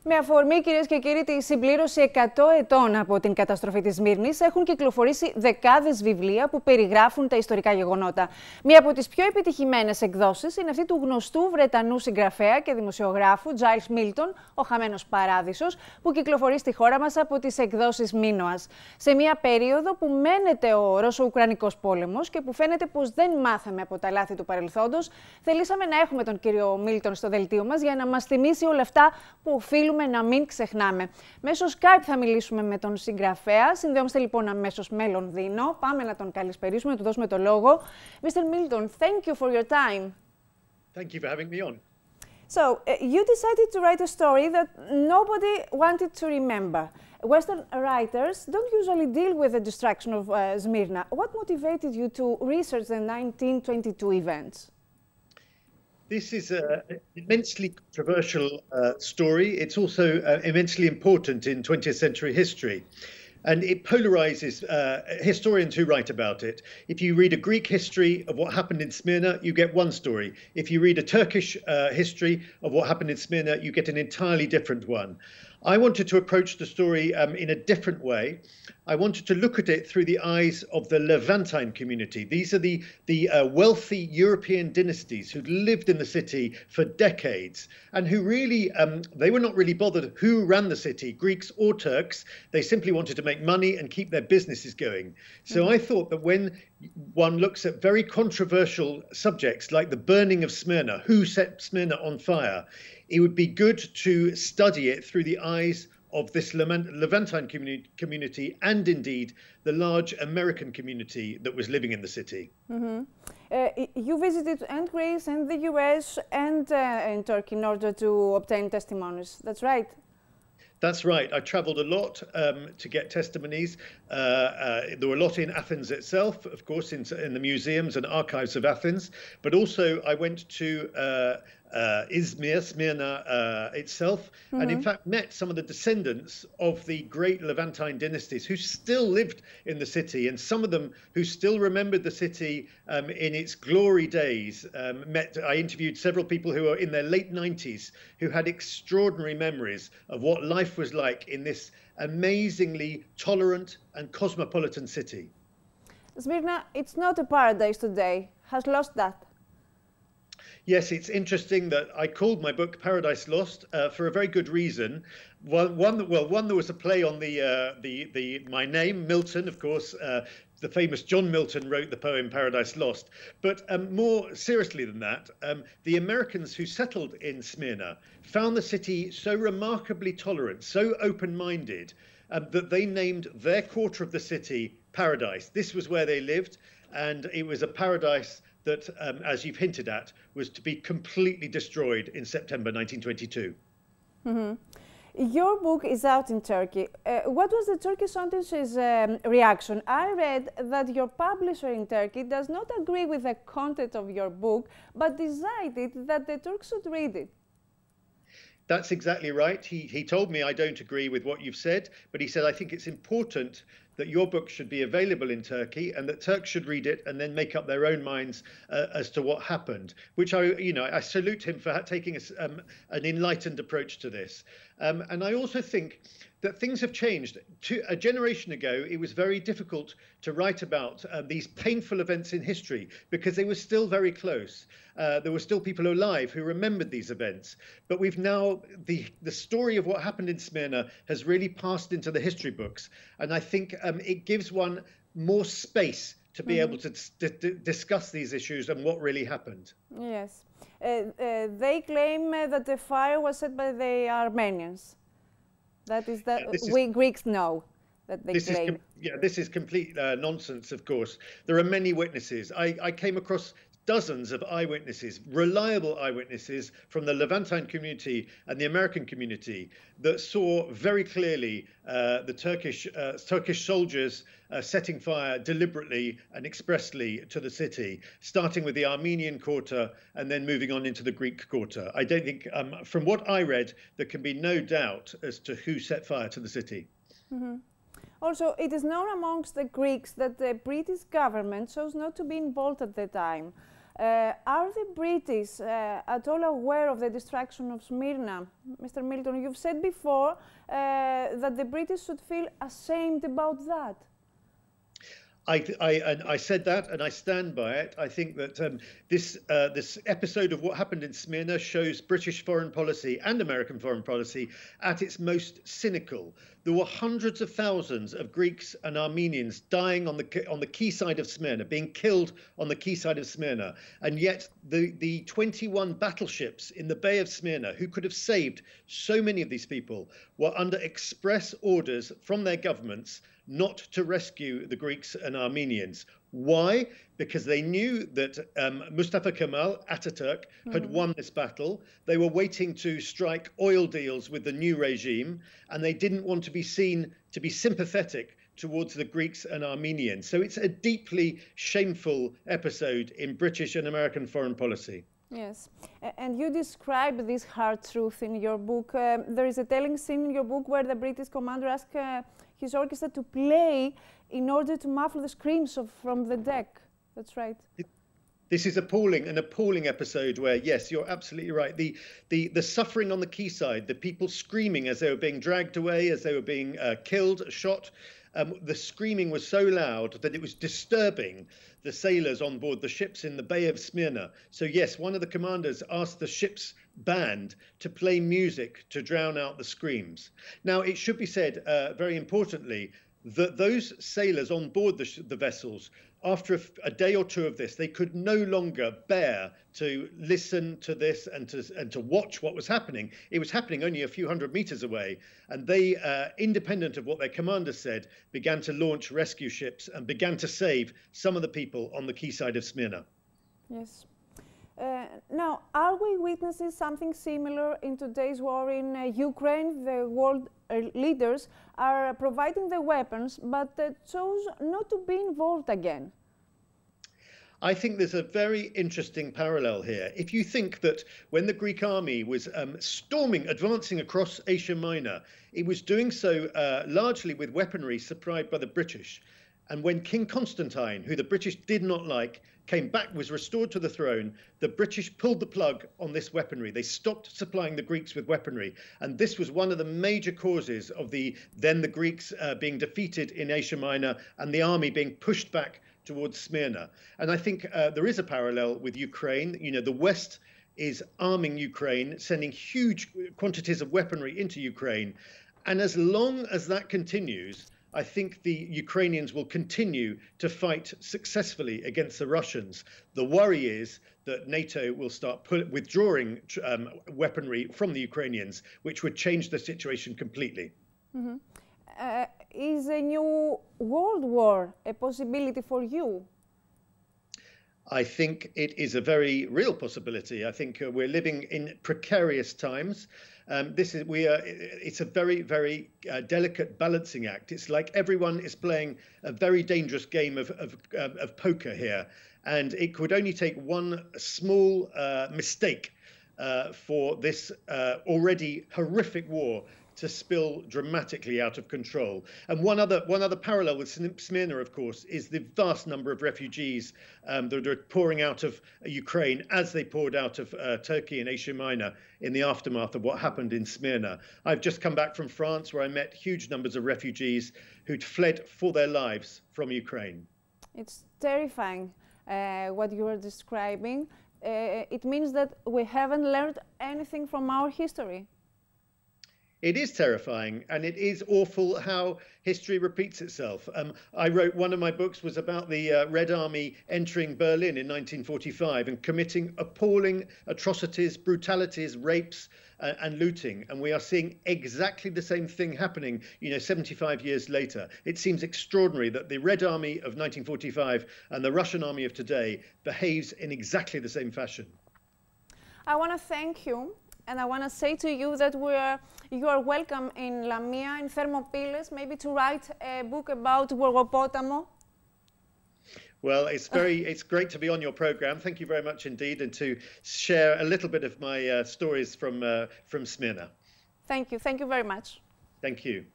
Με αφορμή, κυρίες και κύριοι, τη συμπλήρωση 100 ετών από την καταστροφή της Σμύρνης, έχουν κυκλοφορήσει δεκάδες βιβλία που περιγράφουν τα ιστορικά γεγονότα. Μία από τις πιο επιτυχημένες εκδόσεις είναι αυτή του γνωστού Βρετανού συγγραφέα και δημοσιογράφου Τζάιλς Μίλτον Ο Χαμένος Παράδεισος, που κυκλοφορεί στη χώρα μας από τις εκδόσεις Μίνωας. Σε μία περίοδο που μένεται ο Ρώσο-Ουκρανικός πόλεμος και που φαίνεται πως δεν μάθαμε από τα λάθη του παρελθόντος, θελήσαμε να έχουμε τον κύριο Μίλτον στο δελτίο μας για να μας θυμίσει όλα αυτά που οφείλουμε να μην ξεχνάμε. Μέσω Skype θα μιλήσουμε με τον συγγραφέα. Συνδέομαστε λοιπόν αμέσως με Λονδίνο. Πάμε να τον καλησπερίσουμε, να του δώσουμε το λόγο. Mr. Milton, thank you for your time. Thank you for having me on. So, you decided to write a story that nobody wanted to remember. Western writers don't usually deal with the destruction of Smyrna. What motivated you to research the 1922 events? This is an immensely controversial story. It's also immensely important in 20th century history. And it polarizes historians who write about it. If you read a Greek history of what happened in Smyrna, you get one story. If you read a Turkish history of what happened in Smyrna, you get an entirely different one. I wanted to approach the story in a different way. I wanted to look at it through the eyes of the Levantine community. These are the wealthy European dynasties who lived in the city for decades and who really, they were not really bothered who ran the city, Greeks or Turks. They simply wanted to make money and keep their businesses going. So I thought that when one looks at very controversial subjects like the burning of Smyrna, who set Smyrna on fire, it would be good to study it through the eyes of this Levantine community and indeed the large American community that was living in the city. Mm-hmm. You visited and Greece and the US and in Turkey in order to obtain testimonies. That's right? That's right. I traveled a lot to get testimonies. There were a lot in Athens itself, of course, in the museums and archives of Athens. But also I went to Smyrna itself, and in fact met some of the descendants of the great Levantine dynasties who still lived in the city, and some of them who still remembered the city in its glory days. I interviewed several people who were in their late 90s who had extraordinary memories of what life was like in this amazingly tolerant and cosmopolitan city. Smyrna, it's not a paradise today, has lost that. Yes, it's interesting that I called my book Paradise Lost for a very good reason. One, there was a play on my name, Milton, of course. The famous John Milton wrote the poem Paradise Lost. But more seriously than that, the Americans who settled in Smyrna found the city so remarkably tolerant, so open-minded, that they named their quarter of the city Paradise. This was where they lived, and it was a paradise that, as you've hinted at, was to be completely destroyed in September 1922. Mm-hmm. Your book is out in Turkey. What was the Turkish audience's reaction? I read that your publisher in Turkey does not agree with the content of your book, but decided that the Turks should read it. That's exactly right. He told me I don't agree with what you've said, but he said I think it's important that your book should be available in Turkey and that Turks should read it and then make up their own minds as to what happened, which I salute him for taking an enlightened approach to this. And I also think that things have changed. A generation ago, it was very difficult to write about these painful events in history because they were still very close. There were still people alive who remembered these events. But we've now, the story of what happened in Smyrna has really passed into the history books. And I think it gives one more space to be able to discuss these issues and what really happened. Yes. They claim that the fire was set by the Armenians. That is that we Greeks know that they claim. This is complete nonsense, of course. There are many witnesses. I came across dozens of eyewitnesses, reliable eyewitnesses from the Levantine community and the American community that saw very clearly the Turkish soldiers setting fire deliberately and expressly to the city, starting with the Armenian quarter and then moving on into the Greek quarter. I don't think, from what I read, there can be no doubt as to who set fire to the city. Mm-hmm. Also, it is known amongst the Greeks that the British government chose not to be involved at the time. Are the British at all aware of the destruction of Smyrna? Mr. Milton, you've said before that the British should feel ashamed about that. I said that, and I stand by it. I think that this episode of what happened in Smyrna shows British foreign policy and American foreign policy at its most cynical. There were hundreds of thousands of Greeks and Armenians dying on the quayside of Smyrna, being killed on the quayside of Smyrna, and yet the 21 battleships in the Bay of Smyrna, who could have saved so many of these people, were under express orders from their governments not to rescue the Greeks and Armenians. Why? Because they knew that Mustafa Kemal Ataturk had won this battle. They were waiting to strike oil deals with the new regime, and they didn't want to be seen to be sympathetic towards the Greeks and Armenians. So it's a deeply shameful episode in British and American foreign policy. Yes, and you describe this hard truth in your book. There is a telling scene in your book where the British commander asked his orchestra to play in order to muffle the screams from the deck. That's right. This is an appalling episode where, yes, you're absolutely right. The suffering on the quayside, the people screaming as they were being dragged away, as they were being killed, shot. The screaming was so loud that it was disturbing the sailors on board the ships in the Bay of Smyrna. So yes, one of the commanders asked the ship's band to play music to drown out the screams. Now, it should be said, very importantly, that those sailors on board the vessels, after a day or two of this, they could no longer bear to listen to this and to watch what was happening. It was happening only a few hundred meters away, and they, independent of what their commander said, began to launch rescue ships and began to save some of the people on the quayside of Smyrna. Yes. Now, are we witnessing something similar in today's war in Ukraine? The world leaders are providing the weapons, but chose not to be involved again. I think there's a very interesting parallel here. If you think that when the Greek army was advancing across Asia Minor, it was doing so largely with weaponry supplied by the British. And when King Constantine, who the British did not like, came back, was restored to the throne, the British pulled the plug on this weaponry. They stopped supplying the Greeks with weaponry. And this was one of the major causes of the Greeks being defeated in Asia Minor and the army being pushed back towards Smyrna. And I think there is a parallel with Ukraine. You know, the West is arming Ukraine, sending huge quantities of weaponry into Ukraine. And as long as that continues, I think the Ukrainians will continue to fight successfully against the Russians. The worry is that NATO will start withdrawing weaponry from the Ukrainians, which would change the situation completely. Mm-hmm. Is a new world war a possibility for you? I think it is a very real possibility. I think we're living in precarious times. It's a very, very delicate balancing act. It's like everyone is playing a very dangerous game of poker here. And it could only take one small mistake for this already horrific war to spill dramatically out of control. And one other parallel with Smyrna, of course, is the vast number of refugees that are pouring out of Ukraine as they poured out of Turkey and Asia Minor in the aftermath of what happened in Smyrna. I've just come back from France, where I met huge numbers of refugees who'd fled for their lives from Ukraine. It's terrifying what you are describing. It means that we haven't learned anything from our history. It is terrifying, and it is awful how history repeats itself. I wrote, one of my books was about the Red Army entering Berlin in 1945 and committing appalling atrocities, brutalities, rapes, and looting. And we are seeing exactly the same thing happening, 75 years later. It seems extraordinary that the Red Army of 1945 and the Russian army of today behaves in exactly the same fashion. I want to thank you. And I want to say to you that you are welcome in Lamia, in Thermopyles, maybe to write a book about Gorgopotamo. Well, it's great to be on your program. Thank you very much indeed, and to share a little bit of my stories from Smyrna. Thank you very much. Thank you.